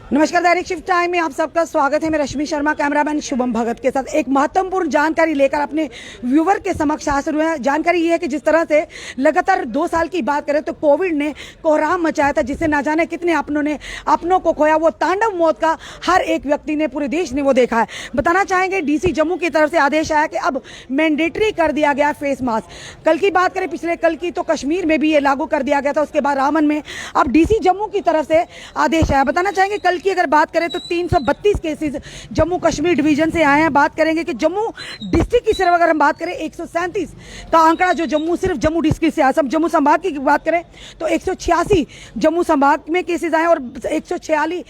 नमस्कार, दैनिक shift time में आप सबका स्वागत है। मैं रश्मि शर्मा कैमरामैन शुभम भगत के साथ एक महत्वपूर्ण जानकारी लेकर अपने व्यूवर के समक्ष हाजिर हुए हैं। जानकारी ये है कि जिस तरह से लगातार 2 साल की बात करें तो कोविड ने कोहराम मचाया था, जिससे ना जाने कितने अपनों को खोया। वो तांडव मौत का हर एक व्यक्ति ने, पूरे देश ने वो देखा है। बताना चाहेंगे डीसी जम्मू की तरफ से आदेश आया कि अब मैंडेटरी कर दिया गया फेस मास्क। कल की बात करें, पिछले कल की, तो कश्मीर में भी ये लागू कर दिया गया था, उसके बाद रामन में। अब डीसी जम्मू की तरफ से आदेश आया। बताना चाहेंगे कल की अगर बात करें तो 332 केसेस जम्मू कश्मीर डिवीजन से आए हैं। बात करेंगे कि जम्मू डिस्ट्रिक्ट की सिर्फ अगर हम बात करें 137 का आंकड़ा जो सिर्फ जम्मू डिस्ट्रिक्ट से आया। सब जम्मू संभाग की बात करें तो 186 जम्मू संभाग में केसेस आए और 146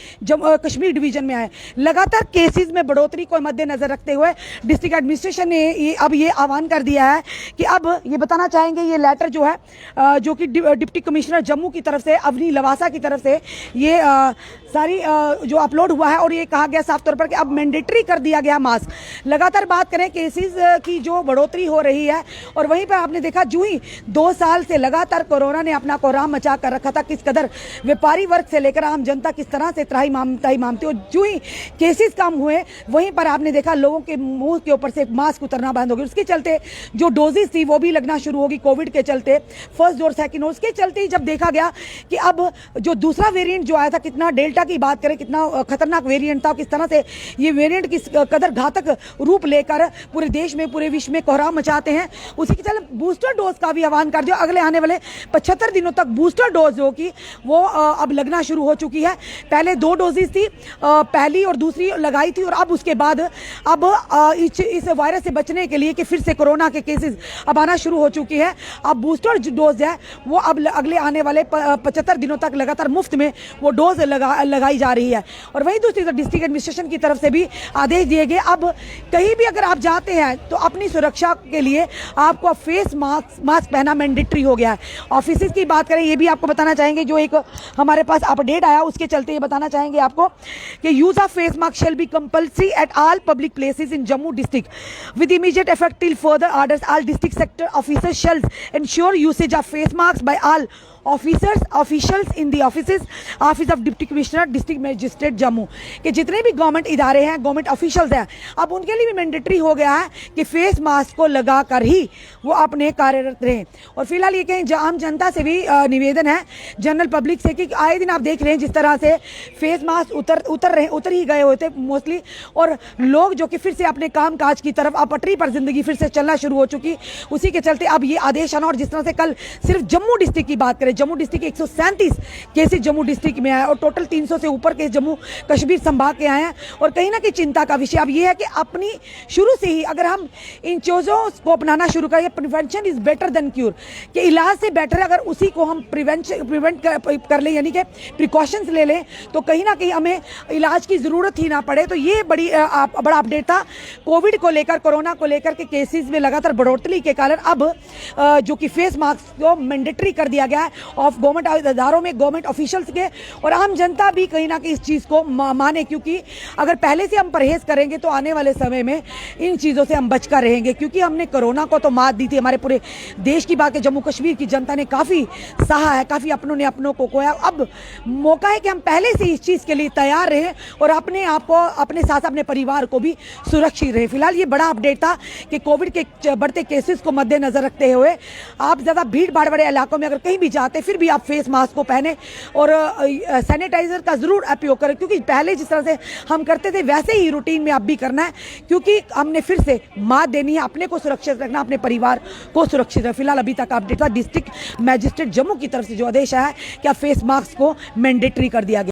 कश्मीर डिवीजन में आए। लगातार केसेस में बढ़ोतरी को मद्देनजर रखते हुए डिस्ट्रिक्ट एडमिनिस्ट्रेशन ने अब ये आह्वान कर दिया है कि अब ये बताना चाहेंगे, ये लेटर जो है जो कि डिप्टी कमिश्नर जम्मू की तरफ से अवनी लवासा की तरफ से ये सारी जो अपलोड हुआ है और ये कहा गया साफ तौर पर कि अब मैंडेटरी कर दिया गया मास्क। लगातार बात करें केसेस की जो बढ़ोतरी हो रही है और वहीं पर आपने देखा जो ही 2 साल से लगातार कोरोना ने अपना कोहराम मचा कर रखा था, किस कदर व्यापारी वर्ग से लेकर आम जनता किस तरह से त्राही मामती। और जो ही केसेस कम हुए वहीं पर आपने देखा लोगों के मुंह के ऊपर से मास्क उतरना बंद हो गया। उसके चलते जो डोजेस थी वो भी लगना शुरू होगी कोविड के चलते, फर्स्ट डोज सेकंड डोज। उसके चलते ही जब देखा गया कि अब जो दूसरा वेरिएंट जो आया था, कितना डेल्टा की बात करें कितना खतरनाक वेरिएंट था, किस तरह से ये वेरिएंट किस कदर घातक रूप लेकर पूरे देश में पूरे विश्व में कोहराम मचाते हैं। उसी के चलते बूस्टर डोज का भी आह्वान कर दिया। अगले आने वाले 75 दिनों तक बूस्टर डोज जो कि वो अब लगना शुरू हो चुकी है। पहले 2 डोजेस थी, पहली और दूसरी लगाई थी और अब उसके बाद अब इस वायरस से बचने के लिए कि फिर से कोरोना के केसेस अब आना शुरू हो चुकी है। अब बूस्टर डोज है वो अब अगले आने वाले 75 दिनों तक लगातार मुफ्त में वो डोज लगाई जा रही है। और वहीं दूसरी तरफ डिस्ट्रिक्ट एडमिनिस्ट्रेशन की तरफ से भी आदेश दिए गए। अब कहीं भी अगर आप जाते हैं तो अपनी सुरक्षा के लिए आपको फेस मास्क पहना मैंडेटरी हो गया है। ऑफिसेज की बात करें, ये भी आपको बताना चाहेंगे, जो एक हमारे पास अपडेट आया उसके चलते ये बताना चाहेंगे आपको कि use of face mask shall be compulsory at all public places in Jammu district with immediate effect till further orders. All district sector officers shall ensure usage of face mask by all officials in the office of deputy commissioner district magistrate Jammu. कि जितने भी government इदारे हैं, government officials हैं, अब उनके लिए भी मैंडेटरी हो गया है कि फेस मास्क को लगा कर ही वो अपने कार्यरत रहें। और फिलहाल ये कहीं आम जनता से भी निवेदन है, जनरल पब्लिक से, कि आए दिन आप देख रहे हैं जिस तरह से फेस मास्क उतर ही गए होते मोस्टली, और लोग जो कि फिर से अपने काम काज की तरफ अब पटरी पर जिंदगी फिर से चलना शुरू हो चुकी। उसी के चलते अब ये आदेश आना, और जिस तरह से कल सिर्फ जम्मू डिस्ट्रिक्ट की बात करें, Jammu district 137 cases Jammu district में आए और टोटल 300 से ऊपर के जम्मू कश्मीर संभाग के आए हैं। और कहीं ना कहीं चिंता का विषय अब ये है कि अपनी शुरू से ही अगर हम इन चीज़ों को अपनाना शुरू करें, prevention is better than cure, कि इलाज से बेटर अगर उसी को हम प्रिवेंट कर लें, यानी कि प्रिकॉशंस ले लें, तो कहीं ना कहीं हमें इलाज की ज़रूरत ही ना पड़े। तो ये बड़ा अपडेट था कोविड को लेकर, कोरोना को लेकर के केसेस में लगातार बढ़ोतरी के कारण अब जो कि फेस मास्क को मैंडेटरी कर दिया गया है ऑफ गवर्नमेंट इदारों में, गवर्नमेंट ऑफिशियल्स के, और आम जनता भी कहीं ना कहीं इस चीज़ को माने, क्योंकि अगर पहले से हम परहेज करेंगे तो आने वाले समय में इन चीज़ों से हम बचकर रहेंगे। क्योंकि हमने कोरोना को तो मात दी थी, हमारे पूरे देश की बात है, जम्मू कश्मीर की जनता ने काफ़ी सहा है, काफ़ी अपनों ने अपनों को खोया। अब मौका है कि हम पहले से इस चीज़ के लिए तैयार रहें और अपने आप को, अपने साथ अपने परिवार को भी सुरक्षित रहे। फिलहाल ये बड़ा अपडेट था कि कोविड के बढ़ते केसेस को मद्देनजर रखते हुए आप ज़्यादा भीड़ भाड़ वाले इलाकों में अगर कहीं भी जाते फिर भी आप फेस मास्क को पहने और सैनिटाइजर का जरूर उपयोग करें, क्योंकि पहले जिस तरह से हम करते थे वैसे ही रूटीन में आप भी करना है, क्योंकि हमने फिर से मात देनी है, अपने को सुरक्षित रखना, अपने परिवार को सुरक्षित रखना। फिलहाल अभी तक अपडेट था डिस्ट्रिक्ट मजिस्ट्रेट जम्मू की तरफ से जो आदेश आया है कि फेस मास्क को मैंडेटरी कर दिया गया।